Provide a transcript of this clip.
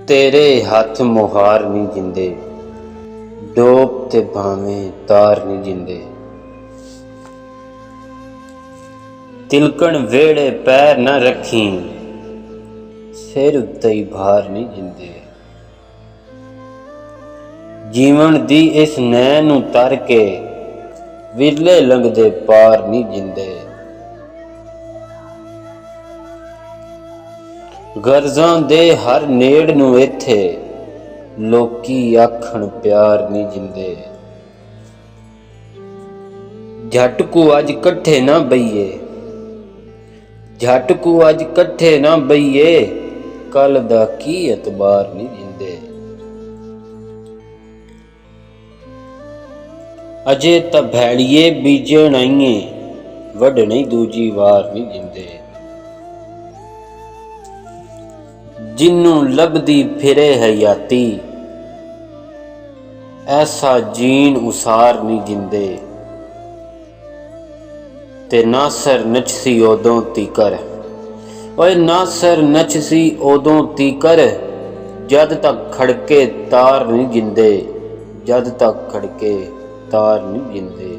तेरे हथ मुहार नहीं जिंदे, डोब ते भावें तार नहीं जिंदे। तिलकण वेड़े पैर न रखी, सिर उत्ते ही भार नहीं जिंदे। जीवन दी इस नैन नूं तर के, विरले लंघदे पार नहीं जिंदे। गरजां दे हर नेड़ नूं इत्थे, लोकी आखण प्यार नहीं जिंदे। झट को अज कट्ठे ना बईए, झट को अज कट्ठे ना बईए, कल दा की एतबार नहीं जिंदे। अजे तां भैड़िए बीजण आईए, वढणे दूजी वार नहीं जिंदे। जिन्नू लभदी फिरे हयाती, ऐसा जीन उसार नहीं जिंदे। ते नासर नचसी ओदों तीकर, ओए नासर नचसी ओदों तीकर, जद तक खड़के तार नहीं जिंदे, जद तक खड़के तार नहीं जिंदे।